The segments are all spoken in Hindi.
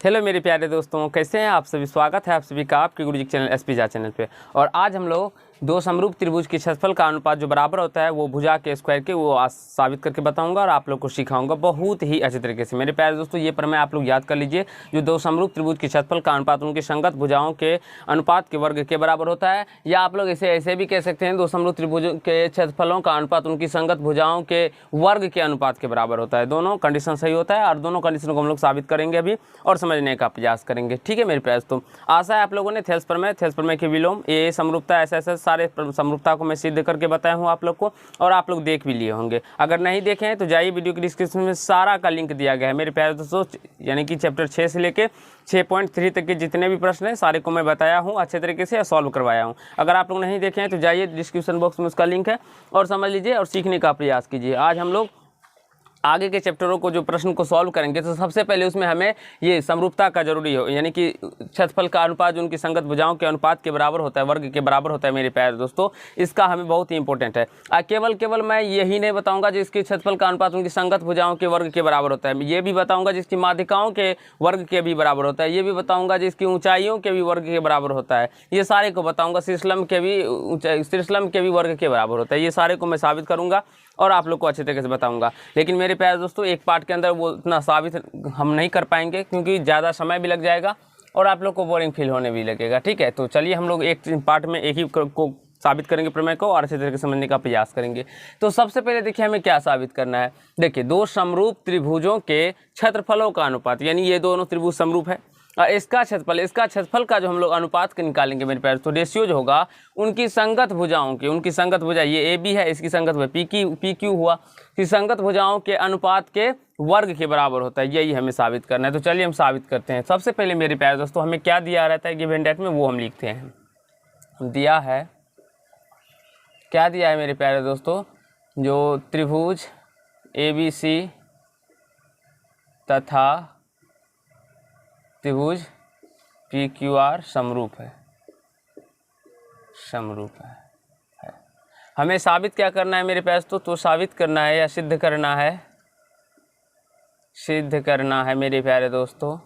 हेलो मेरे प्यारे दोस्तों, कैसे हैं आप सभी। स्वागत है आप सभी का आपके गुरुजी चैनल एसपी झा चैनल पे। और आज हम लोग दो समरूप त्रिभुज के क्षेत्रफल का अनुपात जो बराबर होता है वो भुजा के स्क्वायर के वो आज साबित करके बताऊंगा और आप लोग को सिखाऊंगा बहुत ही अच्छे तरीके से। मेरे प्यारे दोस्तों, ये प्रमेय आप लोग याद कर लीजिए। जो दो समरूप त्रिभुज के क्षेत्रफल का अनुपात उनकी संगत भुजाओं के अनुपात के वर्ग के बराबर होता है, या आप लोग इसे ऐसे भी कह सकते हैं, दो समरूप त्रिभुज के क्षेत्रफलों का अनुपात उनकी संगत भुजाओं के वर्ग के अनुपात के बराबर होता है। दोनों कंडीशन सही होता है और दोनों कंडीशन को हम लोग साबित करेंगे अभी और समझने का प्रयास करेंगे। ठीक है मेरे प्यारे दोस्तों, आशा है आप लोगों ने थेल्स प्रमेय के विलोम, ये समरूपता, ऐसे सारे समरूपता को मैं सिद्ध करके बताया हूँ आप लोग को, और आप लोग देख भी लिए होंगे। अगर नहीं देखे हैं तो जाइए, वीडियो के डिस्क्रिप्शन में सारा का लिंक दिया गया है मेरे प्यारे दोस्तों। यानी कि चैप्टर 6 से लेके 6.3 तक के जितने भी प्रश्न हैं सारे को मैं बताया हूँ अच्छे तरीके से, सॉल्व करवाया हूँ। अगर आप लोग नहीं देखे हैं तो जाइए, डिस्क्रिप्शन बॉक्स में उसका लिंक है और समझ लीजिए और सीखने का प्रयास कीजिए। आज हम लोग आगे के चैप्टरों को जो प्रश्न को सॉल्व करेंगे तो सबसे पहले उसमें हमें ये समरूपता का जरूरी हो, यानी कि क्षेत्रफल का अनुपात जो उनकी संगत भुजाओं के अनुपात के बराबर होता है, वर्ग के बराबर होता है मेरे प्यारे दोस्तों। इसका हमें बहुत ही इंपॉर्टेंट है। केवल मैं यही नहीं बताऊंगा जिसके क्षेत्रफल का अनुपात उनकी संगत भुजाओं के वर्ग के बराबर होता है, ये भी बताऊंगा जिसकी माध्यिकाओं के वर्ग के भी बराबर होता है, ये भी बताऊंगा जिसकी ऊंचाइयों के भी वर्ग के बराबर होता है, ये सारे को बताऊंगा। शीर्षलंब के भी वर्ग के बराबर होता है, ये सारे को मैं साबित करूंगा और आप लोग को अच्छे तरीके से बताऊंगा। लेकिन मेरे प्यारे दोस्तों, एक पार्ट के अंदर वो इतना साबित हम नहीं कर पाएंगे क्योंकि ज़्यादा समय भी लग जाएगा और आप लोग को बोरिंग फील होने भी लगेगा। ठीक है, तो चलिए हम लोग एक पार्ट में एक ही को साबित करेंगे प्रमेय को और अच्छे तरीके से समझने का प्रयास करेंगे। तो सबसे पहले देखिए हमें क्या साबित करना है। देखिए, दो समरूप त्रिभुजों के क्षेत्रफलों का अनुपात, यानी ये दोनों त्रिभुज समरूप है, इसका क्षेत्रफल का जो हम लोग अनुपात के निकालेंगे मेरे प्यारे, तो रेशियो जो होगा उनकी संगत भुजाओं की, उनकी संगत भुजा ये ए बी है, इसकी संगत भुजा पी क्यू हुआ, कि संगत भुजाओं के अनुपात के वर्ग के बराबर होता है। यही हमें साबित करना है। तो चलिए हम साबित करते हैं। सबसे पहले मेरे प्यारे दोस्तों, हमें क्या दिया रहता है गिवन डेट में, वो हम लिखते हैं। दिया है, क्या दिया है मेरे प्यारे दोस्तों, जो त्रिभुज ABC तथा त्रिभुज PQR समरूप है। हमें साबित क्या करना है मेरे पास, तो साबित करना है या सिद्ध करना है, मेरे प्यारे दोस्तों।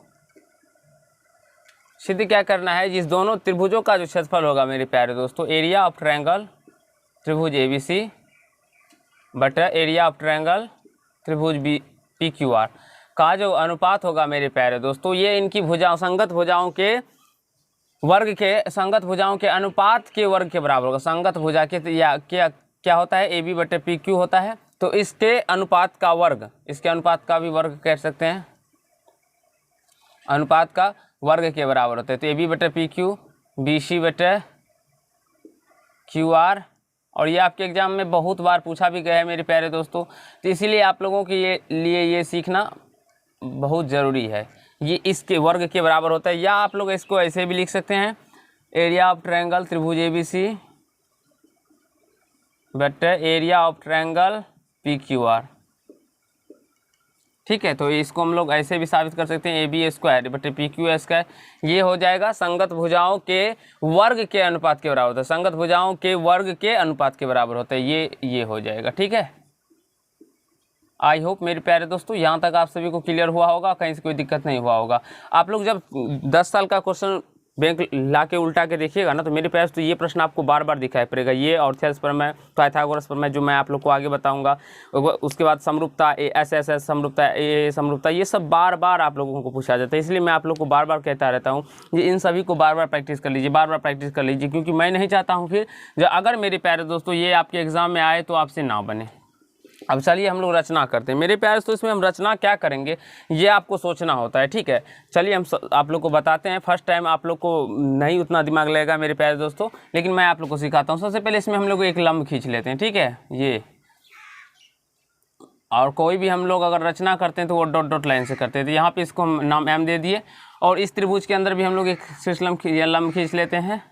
सिद्ध क्या करना है, जिस दोनों त्रिभुजों का जो क्षेत्रफल होगा मेरे प्यारे दोस्तों, एरिया ऑफ ट्रायंगल त्रिभुज ABC बटा एरिया ऑफ ट्रायंगल त्रिभुज PQR का जो अनुपात होगा मेरे प्यारे दोस्तों, ये इनकी संगत भुजाओं के वर्ग के, संगत भुजाओं के अनुपात के वर्ग के बराबर होगा। संगत भुजा के या क्या होता है, AB बटे PQ होता है, तो इसके अनुपात का वर्ग, इसके अनुपात का भी वर्ग कह सकते हैं, अनुपात का वर्ग के बराबर होता है। तो AB बटे PQ, BC बटे QR, और ये आपके एग्जाम में बहुत बार पूछा भी गया है मेरे प्यारे दोस्तों। तो इसीलिए आप लोगों के लिए ये सीखना बहुत ज़रूरी है। ये इसके वर्ग के बराबर होता है, या आप लोग इसको ऐसे भी लिख सकते हैं, एरिया ऑफ ट्रायंगल त्रिभुज ABC बटे एरिया ऑफ ट्रायंगल PQR। ठीक है, तो इसको हम लोग ऐसे भी साबित कर सकते हैं, AB स्क्वायर बटे PQ स्क्वायर। ये हो जाएगा संगत भुजाओं के वर्ग के अनुपात के बराबर होता है, संगत भुजाओं के वर्ग के अनुपात के बराबर होता है, ये हो जाएगा। ठीक है, आई होप मेरे प्यारे दोस्तों यहाँ तक आप सभी को क्लियर हुआ होगा, कहीं से कोई दिक्कत नहीं हुआ होगा। आप लोग जब 10 साल का क्वेश्चन बैंक ला के उल्टा के देखिएगा ना, तो मेरे प्यारे तो ये प्रश्न आपको बार बार दिखाई पड़ेगा। ये और थेल्स प्रमेय, पाइथागोरस प्रमेय जो मैं आप लोग को आगे बताऊंगा, उसके बाद समरूपता, एस समरूपता, ए समरूपता, ये सब बार बार आप लोगों को पूछा जाता है। इसलिए मैं आप लोग को बार बार कहता रहता हूँ कि इन सभी को बार बार प्रैक्टिस कर लीजिए, क्योंकि मैं नहीं चाहता हूँ फिर जो अगर मेरे प्यारे दोस्तों ये आपके एग्जाम में आए तो आपसे ना बने। अब चलिए हम लोग रचना करते हैं मेरे प्यारे दोस्तों। इसमें हम रचना क्या करेंगे ये आपको सोचना होता है। ठीक है, चलिए हम आप लोग को बताते हैं। फर्स्ट टाइम आप लोग को नहीं उतना दिमाग लगेगा मेरे प्यारे दोस्तों, लेकिन मैं आप लोग को सिखाता हूँ। सबसे पहले इसमें हम लोग एक लंब खींच लेते हैं। ठीक है, ये, और कोई भी हम लोग अगर रचना करते हैं तो वो डॉट डॉट लाइन से करते हैं। तो यहाँ पे इसको हम नाम M दे दिए, और इस त्रिभुज के अंदर भी हम लोग एक शीर्षलंब या लंब खींच लेते हैं,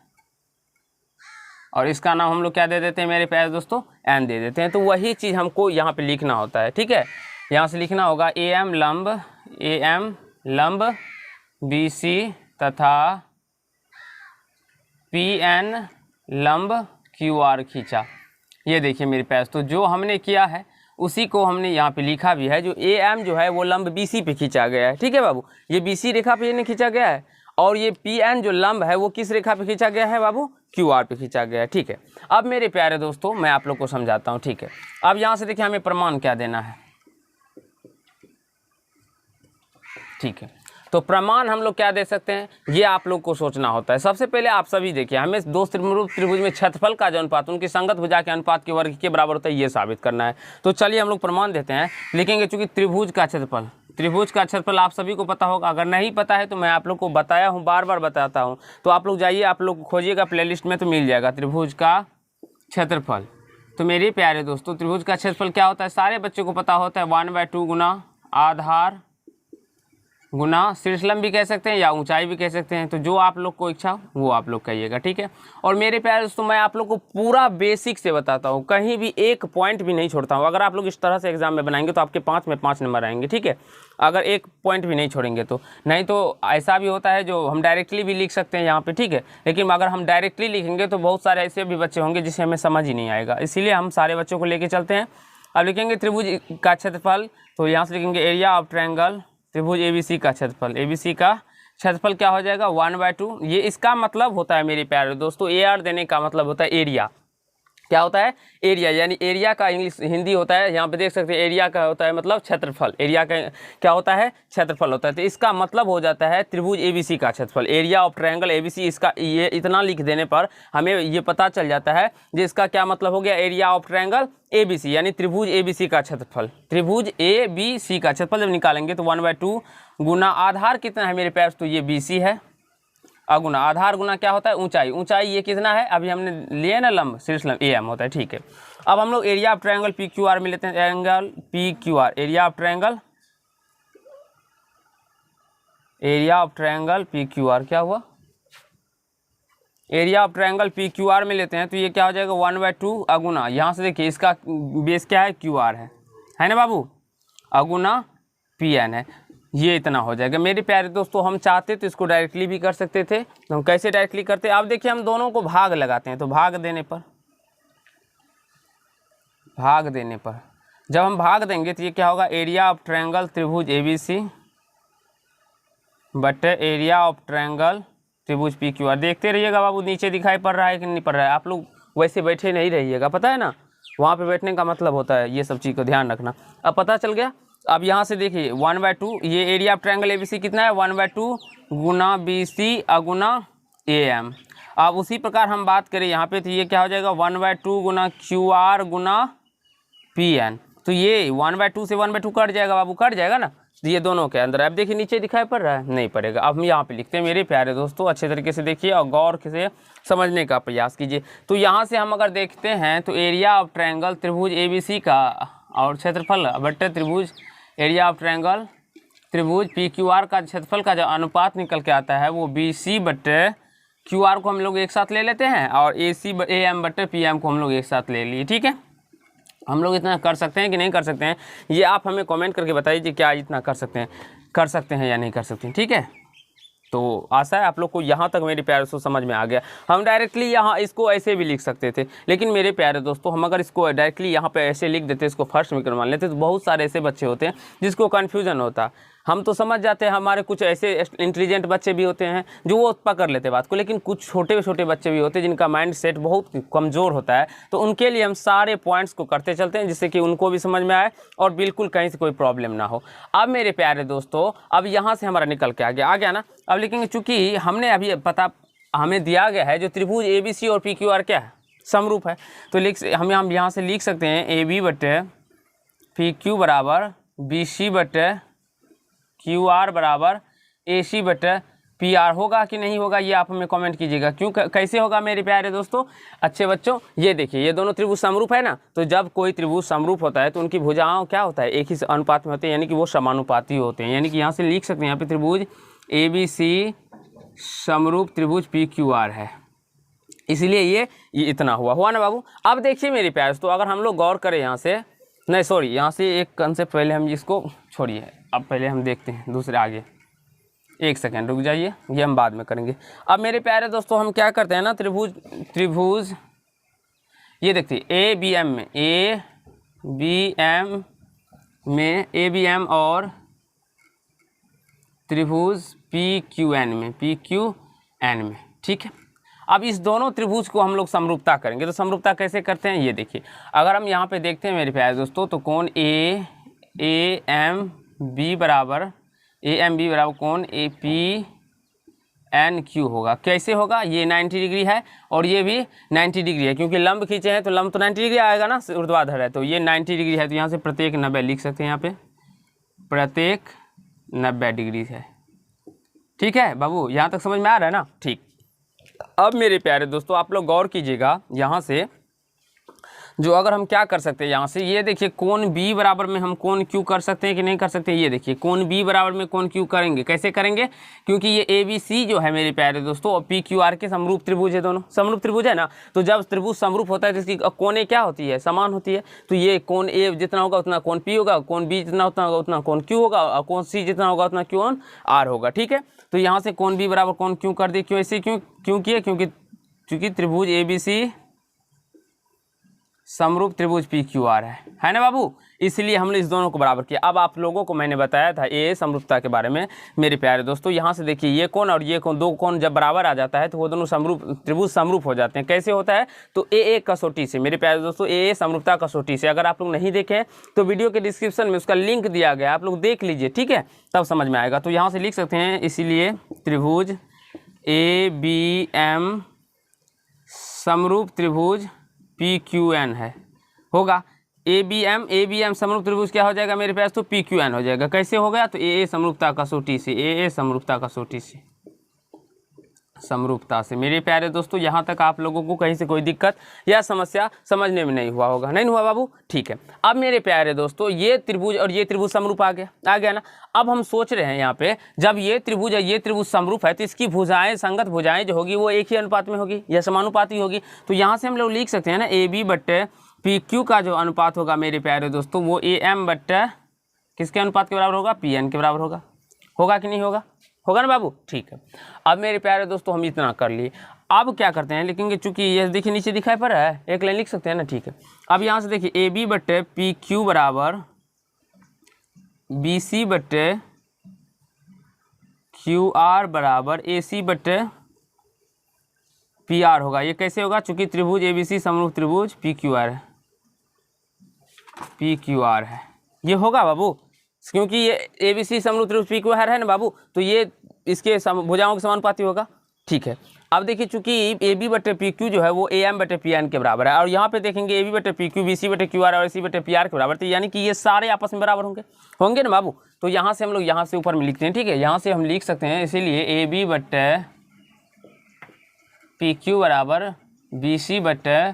और इसका नाम हम लोग क्या दे देते हैं मेरे प्यारे दोस्तों, N दे देते हैं। तो वही चीज़ हमको यहाँ पे लिखना होता है। ठीक है, यहाँ से लिखना होगा AM लंब BC तथा PN लंब QR खींचा। ये देखिए मेरे प्यारे दोस्तों, जो हमने किया है उसी को हमने यहाँ पे लिखा भी है। जो ए एम जो है वो लंब बी सी पे खींचा गया है, ठीक है बाबू, ये बी सी रेखा पे नहीं खींचा गया है। और ये पी एन जो लंब है वो किस रेखा पे खींचा गया है बाबू, क्यू आर पे खींचा गया है, ठीक है। अब मेरे प्यारे दोस्तों मैं आप लोग को समझाता हूँ, ठीक है। अब यहाँ से देखिए हमें प्रमाण क्या देना है, ठीक है। तो प्रमाण हम लोग क्या दे सकते हैं, ये आप लोग को सोचना होता है। सबसे पहले आप सभी देखिए, हमें दो समरूप त्रिभुज में क्षेत्रफल का जो अनुपात उनकी संगत भुजा के अनुपात के वर्ग के बराबर होता है, ये साबित करना है। तो चलिए हम लोग प्रमाण देते हैं, लिखेंगे चूंकि त्रिभुज का क्षेत्रफल आप सभी को पता होगा। अगर नहीं पता है तो मैं आप लोग को बताया हूँ, बार बार बताता हूँ। तो आप लोग जाइए, आप लोग खोजिएगा प्लेलिस्ट में तो मिल जाएगा त्रिभुज का क्षेत्रफल। तो मेरे प्यारे दोस्तों त्रिभुज का क्षेत्रफल क्या होता है, सारे बच्चों को पता होता है, 1/2 गुना आधार गुना शीर्षलंब भी कह सकते हैं या ऊंचाई भी कह सकते हैं। तो जो आप लोग को इच्छा वो आप लोग कहिएगा, ठीक है। और मेरे प्यारे दोस्तों मैं आप लोग को पूरा बेसिक से बताता हूँ, कहीं भी एक पॉइंट भी नहीं छोड़ता हूँ। अगर आप लोग इस तरह से एग्जाम में बनाएंगे तो आपके 5 में 5 नंबर आएंगे, ठीक है, अगर एक पॉइंट भी नहीं छोड़ेंगे तो। नहीं तो ऐसा भी होता है जो हम डायरेक्टली भी लिख सकते हैं यहाँ पे, ठीक है, लेकिन अगर हम डायरेक्टली लिखेंगे तो बहुत सारे ऐसे भी बच्चे होंगे जिसे हमें समझ ही नहीं आएगा, इसीलिए हम सारे बच्चों को लेके चलते हैं। अब लिखेंगे त्रिभुज का क्षेत्रफल, तो यहाँ से लिखेंगे एरिया ऑफ ट्रायंगल त्रिभुज ABC का क्षेत्रफल। ABC का क्षेत्रफल क्या हो जाएगा, 1/2। ये इसका मतलब होता है मेरे प्यारे दोस्तों, AR देने का मतलब होता है एरिया। क्या होता है, एरिया, यानी एरिया का इंग्लिश हिंदी होता है, यहाँ पे देख सकते हैं एरिया का होता है मतलब क्षेत्रफल। एरिया का क्या होता है, क्षेत्रफल होता है। तो इसका मतलब हो जाता है त्रिभुज ABC का क्षेत्रफल, एरिया ऑफ ट्रायंगल ABC। इसका ये इतना लिख देने पर हमें ये पता चल जाता है जिसका क्या मतलब हो गया, एरिया ऑफ ट्रायंगल ABC, यानी त्रिभुज ABC का क्षेत्रफल। त्रिभुज ABC का क्षेत्रफल जब निकालेंगे तो 1/2 गुना आधार कितना है मेरे प्यार, तो ये BC है, अगुना आधार गुना क्या होता है, ऊंचाई। ऊंचाई ये कितना है, अभी हमने लिए ना लंब, शीर्षलंब AM होता है, ठीक है। अब हम लोग एरिया ऑफ ट्रायंगल PQR में लेते हैं, angle PQR, area of triangle PQR क्या हुआ, एरिया ऑफ ट्रायंगल PQR में लेते हैं तो ये क्या हो जाएगा, 1/2 अगुना, यहाँ से देखिए इसका बेस क्या है, QR है ना बाबू, अगुना PN है, ये इतना हो जाएगा। मेरे प्यारे दोस्तों हम चाहते तो इसको डायरेक्टली भी कर सकते थे, तो हम कैसे डायरेक्टली करते हैं, अब देखिए हम दोनों को भाग लगाते हैं। तो भाग देने पर जब हम भाग देंगे तो ये क्या होगा, एरिया ऑफ ट्रायंगल त्रिभुज ABC बटे एरिया ऑफ ट्रायंगल त्रिभुज PQR। देखते रहिएगा बाबू, नीचे दिखाई पड़ रहा है कि नहीं पड़ रहा है, आप लोग वैसे बैठे नहीं रहिएगा, पता है ना, वहाँ पे बैठने का मतलब होता है, ये सब चीज़ को ध्यान रखना। अब पता चल गया। अब यहाँ से देखिए 1/2, ये एरिया ऑफ ट्रायंगल ABC कितना है, 1/2 गुना BC अगुना AM। अब उसी प्रकार हम बात करें यहाँ पे तो ये क्या हो जाएगा, 1/2 गुना QR गुना PN। तो ये 1/2 से 1/2 कट जाएगा बाबू, कट जाएगा ना, तो ये दोनों के अंदर। अब देखिए नीचे दिखाई पड़ रहा है, नहीं पड़ेगा। अब हम यहाँ पे लिखते हैं, मेरे प्यारे दोस्तों अच्छे तरीके से देखिए और गौर से समझने का प्रयास कीजिए। तो यहाँ से हम अगर देखते हैं तो एरिया ऑफ ट्रायंगल त्रिभुज ABC का और क्षेत्रफल बटे त्रिभुज एरिया ऑफ ट्रायंगल त्रिभुज PQR का क्षेत्रफल का जो अनुपात निकल के आता है वो BC बटे QR को हम लोग एक साथ ले लेते हैं और AM बटे PM को हम लोग एक साथ ले लिए, ठीक है। हम लोग इतना कर सकते हैं कि नहीं कर सकते हैं, ये आप हमें कमेंट करके बताइए, क्या इतना कर सकते हैं या नहीं कर सकते हैं, ठीक है। तो आशा है आप लोग को यहाँ तक मेरे प्यारे दोस्तों समझ में आ गया। हम डायरेक्टली यहाँ इसको ऐसे भी लिख सकते थे, लेकिन मेरे प्यारे दोस्तों हम अगर इसको डायरेक्टली यहाँ पे ऐसे लिख देते, इसको फर्स्ट में मान लेते, तो बहुत सारे ऐसे बच्चे होते हैं जिसको कन्फ्यूजन होता। हम तो समझ जाते हैं, हमारे कुछ ऐसे इंटेलिजेंट बच्चे भी होते हैं जो वो पकड़ लेते बात को, लेकिन कुछ छोटे बच्चे भी होते हैं जिनका माइंड सेट बहुत कमज़ोर होता है। तो उनके लिए हम सारे पॉइंट्स को करते चलते हैं जिससे कि उनको भी समझ में आए और बिल्कुल कहीं से कोई प्रॉब्लम ना हो। अब मेरे प्यारे दोस्तों अब यहाँ से हमारा निकल के आ गया ना। अब लिखेंगे चूँकि हमने अभी हमें दिया गया है जो त्रिभुज ABC और PQR क्या है, समरूप है, तो हम यहाँ से लिख सकते हैं AB बटे PQ बराबर BC बटे QR बराबर AC बटे PR। होगा कि नहीं होगा ये आप हमें कमेंट कीजिएगा। क्यों, कैसे होगा मेरे प्यारे दोस्तों, अच्छे बच्चों, ये देखिए ये दोनों त्रिभुज समरूप है ना। तो जब कोई त्रिभुज समरूप होता है तो उनकी भुजाओं क्या होता है, एक ही अनुपात में होते हैं, यानी कि वो समानुपाती होते हैं। यानी कि यहाँ से लिख सकते हैं यहाँ पे त्रिभुज ABC समरूप त्रिभुज PQR है, इसलिए ये इतना हुआ ना बाबू। अब देखिए मेरे प्यारे दोस्तों, अगर हम लोग गौर करें यहाँ से, नहीं सॉरी, यहाँ से एक कंसेप्ट पहले हम इसको छोड़िए, अब पहले हम देखते हैं दूसरे आगे, एक सेकेंड रुक जाइए, ये हम बाद में करेंगे। अब मेरे प्यारे दोस्तों हम क्या करते हैं ना, त्रिभुज ये देखिए ABM में बी एम में, ए बी एम और त्रिभुज पी क्यू एन में, पी क्यू एन में, ठीक है। अब इस दोनों त्रिभुज को हम लोग समरूपता करेंगे। तो समरूपता कैसे करते हैं ये देखिए। अगर हम यहाँ पे देखते हैं मेरे प्यारे दोस्तों, तो कोण ए एम बी बराबर कोण ए पी एन क्यू होगा। कैसे होगा? ये 90 डिग्री है और ये भी 90 डिग्री है, क्योंकि लंब खींचे हैं तो लंब तो 90 डिग्री आएगा ना, ऊर्ध्वाधर है तो ये 90 डिग्री है। तो यहाँ से प्रत्येक 90 लिख सकते हैं, यहाँ पे प्रत्येक 90 डिग्री है। ठीक है बाबू, यहाँ तक समझ में आ रहा है ना? ठीक। अब मेरे प्यारे दोस्तों आप लोग गौर कीजिएगा, यहाँ से जो अगर हम क्या कर सकते हैं, यहाँ से ये देखिए कोण B बराबर में हम कोण Q कर सकते हैं कि नहीं कर सकते हैं। ये देखिए कोण B बराबर में कोण Q करेंगे। कैसे करेंगे? क्योंकि ये ABC जो है मेरे प्यारे दोस्तों और PQR के समरूप त्रिभुज है, दोनों समरूप त्रिभुज है ना। तो जब त्रिभुज समरूप होता है तो इसकी कोणें क्या होती है? समान होती है। तो ये कोण A जितना होगा उतना कोण P होगा, कोण B जितना होगा उतना कोण Q होगा, और कोण C जितना होगा उतना कोण R होगा। ठीक है, तो यहाँ से कोण B बराबर कोण Q कर दिए। क्यों ऐसे क्यों किए? क्योंकि त्रिभुज ABC समरूप त्रिभुज पी क्यू आर है ना बाबू, इसलिए हमने इस दोनों को बराबर किया। अब आप लोगों को मैंने बताया था ए समरूपता के बारे में मेरे प्यारे दोस्तों। यहाँ से देखिए ये कोण और ये कोण, दो कोण जब बराबर आ जाता है तो वो दोनों समरूप त्रिभुज समरूप हो जाते हैं। कैसे होता है? तो ए कसौटी से मेरे प्यारे दोस्तों, ए समरूपता कसौटी से। अगर आप लोग नहीं देखें तो वीडियो के डिस्क्रिप्शन में उसका लिंक दिया गया, आप लोग देख लीजिए, ठीक है, तब समझ में आएगा। तो यहाँ से लिख सकते हैं, इसीलिए त्रिभुज ए बी एम समरूप त्रिभुज पी क्यू एन है, होगा। ए बी एम समरूप त्रिभुज क्या हो जाएगा मेरे पास? तो पी क्यू एन हो जाएगा। कैसे हो गया? तो ए समरूपता कसौटी से, ए समरूपता कसौटी से, समरूपता से। मेरे प्यारे दोस्तों यहाँ तक आप लोगों को कहीं से कोई दिक्कत या समस्या समझने में नहीं हुआ होगा? नहीं हुआ बाबू? ठीक है। अब मेरे प्यारे दोस्तों ये त्रिभुज और ये त्रिभुज समरूप आ गया ना। अब हम सोच रहे हैं यहाँ पे, जब ये त्रिभुज और ये त्रिभुज समरूप है तो इसकी भुजाएं, संगत भुजाएं जो होगी वो एक ही अनुपात में होगी या समानुपाती होगी। तो यहाँ से हम लोग लिख सकते हैं ना, ए बी बट्टे पी क्यू का जो अनुपात होगा मेरे प्यारे दोस्तों वो ए एम बट्टे किसके अनुपात के बराबर होगा? पी एन के बराबर होगा। होगा कि नहीं होगा? होगा ना बाबू? ठीक है। अब मेरे प्यारे दोस्तों हम इतना कर लिए। अब क्या करते हैं, लिखेंगे, चूंकि ये देखिए नीचे दिखाई पड़ रहा है, एक लाइन लिख सकते हैं ना, ठीक है। अब यहाँ से देखिए ए बी बट्टे पी क्यू बराबर बी सी बट्टे क्यू आर बराबर ए सी बट्टे पी आर होगा। ये कैसे होगा? चूंकि त्रिभुज ए बी सी समरूप त्रिभुज पी क्यू आर है, पी क्यू आर है, ये होगा बाबू, क्योंकि ये ए बी सी समरूप त्रिभुज पी क्यू आर है ना बाबू, तो ये इसके भुजाओं के समानुपाती होगा। ठीक है। अब देखिए चूंकि ए बी बटे पी क्यू जो है वो ए एम बटे पी एन के बराबर है, और यहाँ पे देखेंगे ए बी बटे पी क्यू बी सी बटे क्यू आर और ए सी बटे पी आर के बराबर, तो यानी कि ये सारे आपस में बराबर होंगे ना बाबू। तो यहाँ से हम लोग यहाँ से ऊपर में लिखते हैं, ठीक है, यहाँ से हम लिख सकते हैं, इसीलिए ए बी बटे पी क्यू बराबर बी सी बटे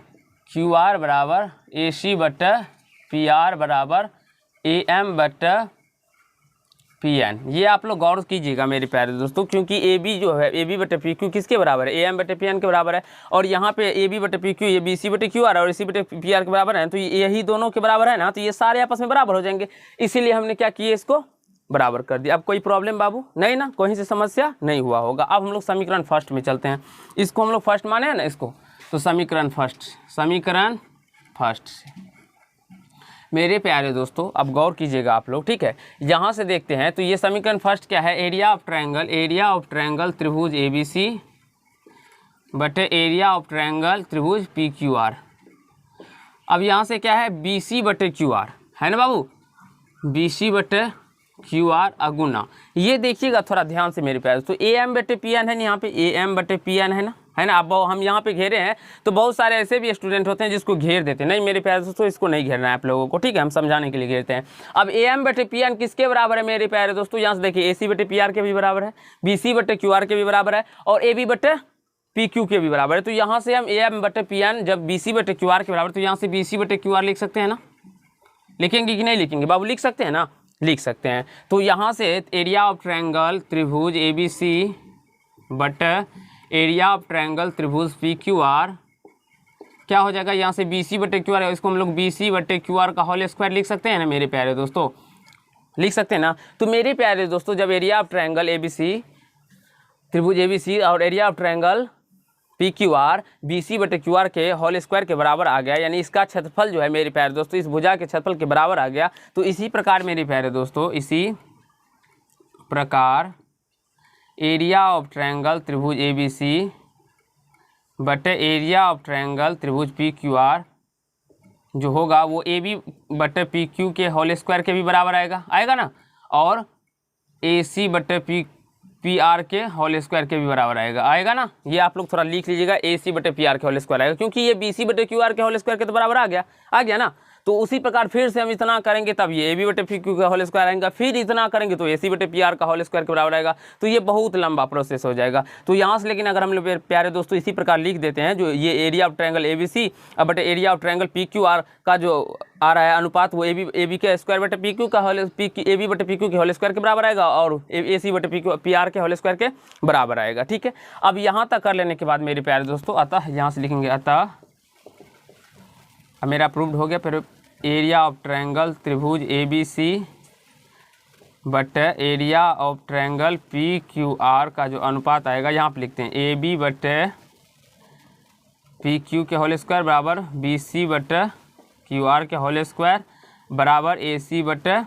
क्यू आर बराबर ए सी बटे पी आर बराबर ए एम बटे पी एन। ये आप लोग गौर कीजिएगा मेरे प्यारे दोस्तों, क्योंकि ए बी जो है ए बी बटे पी क्यू किसके बराबर है? ए एम बटे पी एन के बराबर है। और यहाँ पे ए बी बटे पी क्यू ये बी सी बटे क्यू आर और ए सी बटे पी आर के बराबर है, तो यही दोनों के बराबर है ना, तो ये सारे आपस में बराबर हो जाएंगे। इसीलिए हमने क्या किया, इसको बराबर कर दिया। अब कोई प्रॉब्लम बाबू? नहीं ना, कहीं से समस्या नहीं हुआ होगा। अब हम लोग समीकरण फर्स्ट में चलते हैं। इसको हम लोग फर्स्ट माने हैं ना इसको, तो समीकरण फर्स्ट से मेरे प्यारे दोस्तों अब गौर कीजिएगा आप लोग, ठीक है। यहाँ से देखते हैं तो ये समीकरण फर्स्ट क्या है? एरिया ऑफ ट्रायंगल त्रिभुज ए बी सी बटे एरिया ऑफ ट्रायंगल त्रिभुज पी क्यू आर। अब यहाँ से क्या है? बी सी बटे क्यू आर है ना बाबू, बी सी बटे क्यू आर अगुना। ये देखिएगा थोड़ा ध्यान से मेरे प्यारे, तो ए एम बटे पी एन है ना, यहाँ पे ए एम बटे पी एन है ना। अब हम यहाँ पे घेरे हैं तो बहुत सारे ऐसे भी स्टूडेंट होते हैं जिसको घेर देते हैं। नहीं मेरे प्यारे दोस्तों, इसको नहीं घेरना है आप लोगों को, ठीक है, हम समझाने के लिए घेरते हैं। अब ए एम बटे पी एन किसके बराबर है मेरे प्यारे दोस्तों? यहाँ से देखिए ए सी बटे पी आर के भी बराबर है, बी सी बटे क्यू आर के भी बराबर है, और ए बी बटे पी क्यू के भी बराबर है। तो यहाँ से हम ए एम बटे पी एन जब बी सी बटे क्यू आर के बराबर, तो यहाँ से बी सी बटे क्यू आर लिख सकते हैं ना? लिखेंगे कि नहीं लिखेंगे बाबू? लिख सकते हैं ना? लिख सकते हैं। तो यहाँ से एरिया ऑफ ट्रायंगल त्रिभुज ए बी सी बटे एरिया ऑफ ट्रायंगल त्रिभुज पी क्यू आर क्या हो जाएगा? यहाँ से बी सी बटे क्यू आर है, इसको हम लोग बी सी बटे क्यू आर का होल स्क्वायर लिख सकते हैं ना मेरे प्यारे दोस्तों? लिख सकते हैं ना? तो मेरे प्यारे दोस्तों जब area of triangle A B C त्रिभुज ए बी सी और area of triangle PQR BC/QR के होल स्क्वायर के बराबर आ गया, यानी इसका क्षेत्रफल जो है मेरे प्यारे दोस्तों इस भुजा के क्षेत्रफल के बराबर आ गया। तो इसी प्रकार मेरे प्यारे दोस्तों, इसी प्रकार एरिया ऑफ ट्रायंगल त्रिभुज ABC बटे एरिया ऑफ ट्रायंगल त्रिभुज PQR जो होगा वो AB/PQ के होल स्क्वायर के भी बराबर आएगा ना, और AC/PR के होल स्क्वायर के भी बराबर आएगा ना। ये आप लोग थोड़ा लिख लीजिएगा, AC/PR के होल स्क्वायर आएगा, क्योंकि ये BC/QR के होल स्क्वायर के तो बराबर आ गया ना। तो उसी प्रकार फिर से हम इतना करेंगे तब ये AB/PQ का होल स्क्वायर आएगा, फिर इतना करेंगे तो AC/PR का होल स्क्वायर के बराबर आएगा। तो ये बहुत लंबा प्रोसेस हो जाएगा। तो यहाँ से लेकिन अगर हम लोग प्यारे दोस्तों इसी प्रकार लिख देते हैं, जो ये एरिया ऑफ ट्रायंगल ABC बटे एरिया ऑफ ट्रायंगल PQR का जो आ रहा है अनुपात, वो AB के स्क्वायर बटे PQ का होल AB/PQ के होल स्क्वायर के बराबर आएगा, और AC/PR के होल स्क्वायर के बराबर आएगा। ठीक है, अब यहाँ तक कर लेने के बाद मेरे प्यारे दोस्तों, अतः यहाँ से लिखेंगे, अतः अब मेरा प्रूव्ड हो गया। फिर एरिया ऑफ ट्रायंगल त्रिभुज ABC बटे एरिया ऑफ ट्रायंगल PQR का जो अनुपात आएगा, यहाँ पे लिखते हैं AB/PQ के होल स्क्वायर बराबर BC/QR के होल स्क्वायर बराबर AC/PR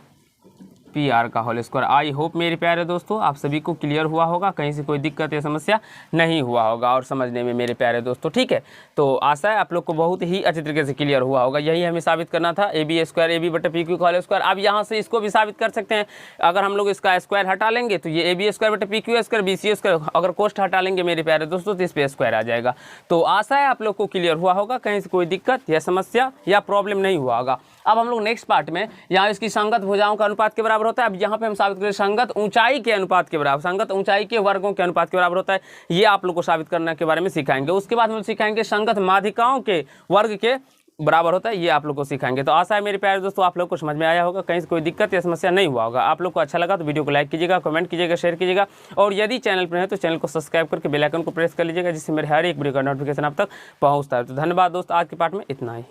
का होल स्क्वायर। आई होप मेरे प्यारे दोस्तों आप सभी को क्लियर हुआ होगा, कहीं से कोई दिक्कत या समस्या नहीं हुआ होगा और समझने में मेरे प्यारे दोस्तों। ठीक है, तो आशा है आप लोग को बहुत ही अच्छे तरीके से क्लियर हुआ होगा। यही हमें साबित करना था, AB/PQ का होल स्क्वायर। अब यहाँ से इसको भी साबित कर सकते हैं, अगर हम लोग इसका स्क्वायर हटा लेंगे तो ये AB/PQ स्क्वायर BC स्क्वायर, अगर कोष्ठ हटा लेंगे मेरे प्यारे दोस्तों तो इस पर स्क्वायर आ जाएगा। तो आशा है आप लोग को क्लियर हुआ होगा, कहीं से कोई दिक्कत या समस्या या प्रॉब्लम नहीं हुआ होगा। अब हम लोग नेक्स्ट पार्ट में, यहाँ इसकी संगत भुजाओं का अनुपात के बराबर होता है। अब यहाँ पे हम साबित करें संगत ऊंचाई के अनुपात के बराबर, संगत ऊंचाई के वर्गों के अनुपात के बराबर होता है। ये आप लोग को साबित करने के बारे में सिखाएंगे। उसके बाद हम सिखाएंगे संगत माध्यिकाओं के वर्ग के बराबर होता है, ये आप लोग को सिखाएंगे। तो आशा है मेरे प्यारे दोस्तों आप लोग को समझ में आया होगा, कहीं से कोई दिक्कत या समस्या नहीं हुआ होगा। आप लोग को अच्छा लगा तो वीडियो को लाइक कीजिएगा, कमेंट कीजिएगा, शेयर कीजिएगा, और यदि चैनल पर है तो चैनल को सब्सक्राइब करके बेल आइकन को प्रेस कर लीजिएगा, जिससे मेरे हर एक वीडियो का नोटिफिकेशन आप तक पहुँचता है। तो धन्यवाद दोस्त, आज के पार्ट में इतना ही।